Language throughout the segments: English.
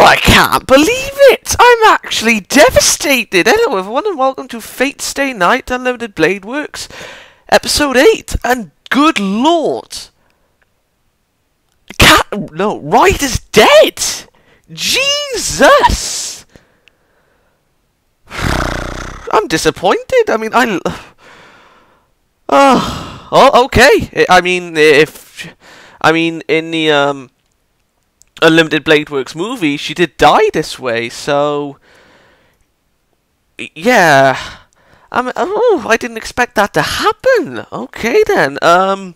Oh, I can't believe it! I'm actually devastated! Hello everyone and welcome to Fate Stay Night Unlimited Blade Works, Episode 8, and good lord! Ryder's dead! Jesus! I'm disappointed, I mean, oh, okay, in the, Unlimited Blade Works movie, she did die this way, so yeah. I didn't expect that to happen. Okay then. Right,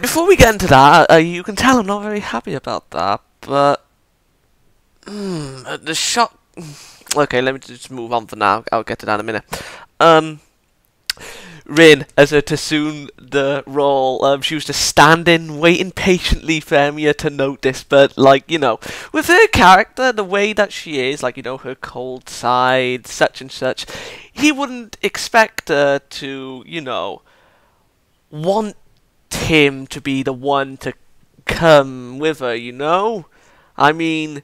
before we get into that, you can tell I'm not very happy about that, but the shot. Okay, let me just move on for now. I'll get to that in a minute. Rin, as her to assume the role, she was just standing, waiting patiently for Emiya to notice, but, like, you know, with her character, the way that she is, like, you know, her cold side, such and such, he wouldn't expect her to, you know, want him to be the one to come with her, you know? I mean,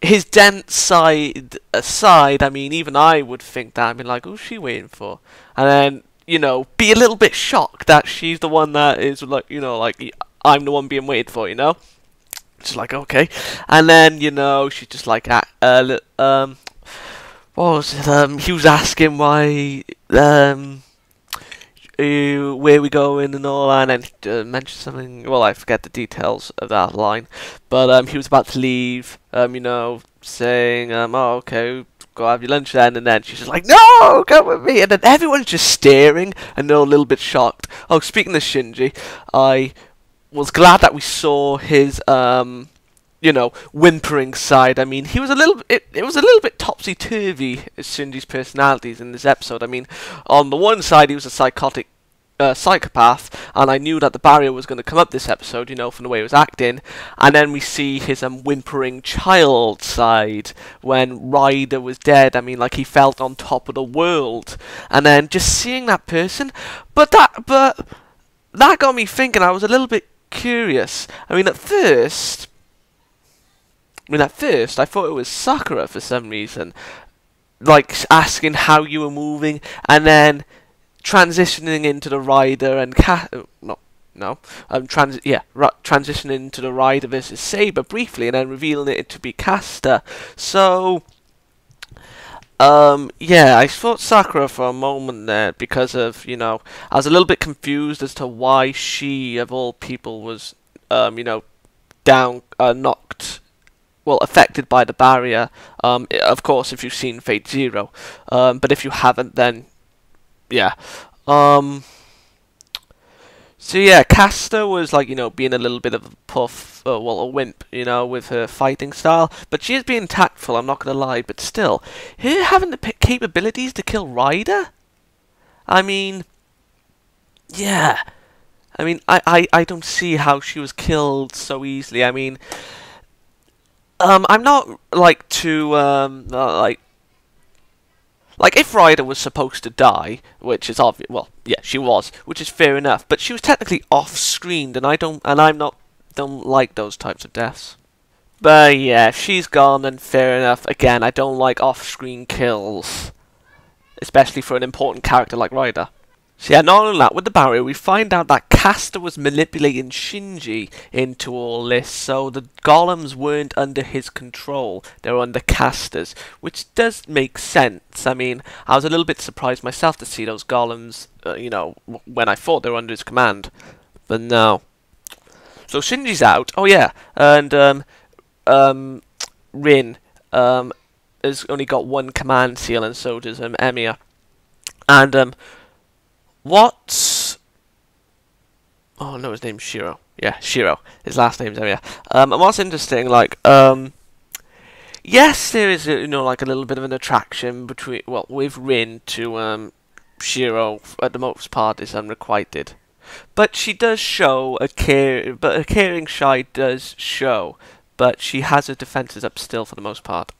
his dense side aside, I mean, even I would think that. I'd be like, who's she waiting for? And then, you know, be a little bit shocked that she's the one that is, like, you know, like, I'm the one being waited for, you know? Just like, okay. And then, you know, she's just like, what was it, he was asking why, where we going and all that, and then mentioned something, well, I forget the details of that line, but, he was about to leave, you know, saying, oh, okay, go have your lunch then, and then she's just like, no, come with me, and then everyone's just staring, and they're a little bit shocked. Oh, speaking of Shinji, I was glad that we saw his, you know, whimpering side. I mean, he was a little, it was a little bit topsy-turvy, Shinji's personalities in this episode. I mean, on the one side, he was a psychotic psychopath, and I knew that the barrier was going to come up this episode, you know, from the way he was acting. And then we see his whimpering child side when Ryder was dead. I mean, like, he felt on top of the world, and then just seeing that person. But that got me thinking. I was a little bit curious. I mean, at first I thought it was Sakura for some reason, like asking how you were moving, and then transitioning into the Ryder and transitioning into the Ryder versus Saber briefly, and then revealing it to be Caster. So, yeah, I thought Sakura for a moment there because of, you know, I was a little bit confused as to why she, of all people, was, you know, affected by the barrier. Of course, if you've seen Fate Zero, but if you haven't, then yeah. So yeah, Caster was, like, you know, being a little bit of a puff, well, a wimp, you know, with her fighting style. But she is being tactful, I'm not gonna lie. But still, her having the capabilities to kill Ryder? I mean, yeah. I mean, I don't see how she was killed so easily. I mean, I'm not, like, too, like, if Ryder was supposed to die, which is obvious, well, yeah, she was, which is fair enough, but she was technically off-screened, and don't like those types of deaths. But yeah, if she's gone, then fair enough. Again, I don't like off-screen kills, especially for an important character like Ryder. So yeah, not only that, with the barrier, we find out that Caster was manipulating Shinji into all this, so the golems weren't under his control, they were under Caster's, which does make sense. I mean, I was a little bit surprised myself to see those golems, you know, when I thought they were under his command, but no. So Shinji's out, oh yeah, and Rin has only got one command seal, and so does Emiya, and oh no, his name's Shiro. Yeah, Shiro. His last name's Emiya. And what's interesting, like, yes, there is, you know, like a little bit of an attraction between, well, with Rin to, Shiro, at the most part, is unrequited. But she does show a caring side does show, but she has her defences up still for the most part.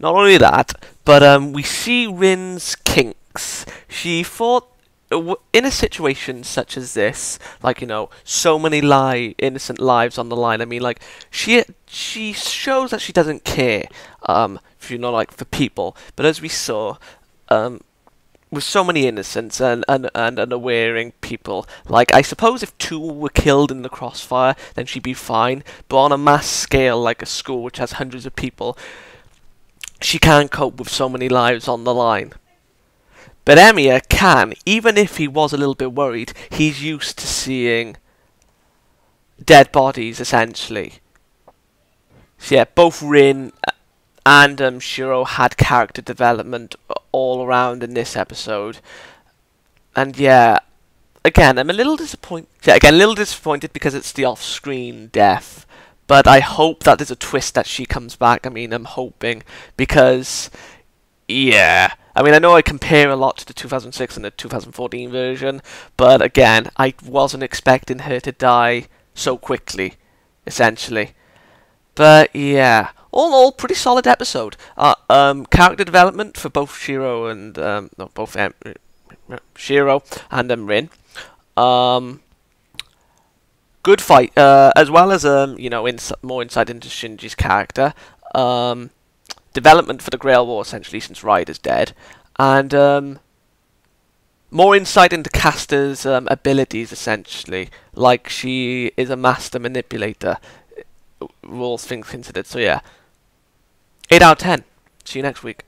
Not only that, but, we see Rin's kinks. She thought in a situation such as this, like, you know, so many innocent lives on the line. I mean, like, she shows that she doesn't care, for, you know, like, for people. But as we saw, with so many innocents and unaware people, like, I suppose if 2 were killed in the crossfire, then she'd be fine. But on a mass scale, like a school which has hundreds of people, she can't cope with so many lives on the line. But Emiya can, even if he was a little bit worried. He's used to seeing dead bodies, essentially. So yeah, both Rin and Shiro had character development all around in this episode. And yeah, again, I'm a little disappointed. Yeah, again, a little disappointed because it's the off-screen death. But I hope that there's a twist that she comes back. I mean, I'm hoping, because yeah, I mean, I know I compare a lot to the 2006 and the 2014 version, but again, I wasn't expecting her to die so quickly, essentially. But yeah, all in all, pretty solid episode. Character development for both Shiro and no, both Shiro and Rin. Good fight, as well as you know, more insight into Shinji's character. Development for the Grail War, essentially, since Ryder's dead, and more insight into Caster's abilities, essentially, like she is a master manipulator, all things considered. So yeah, 8 out of 10. See you next week.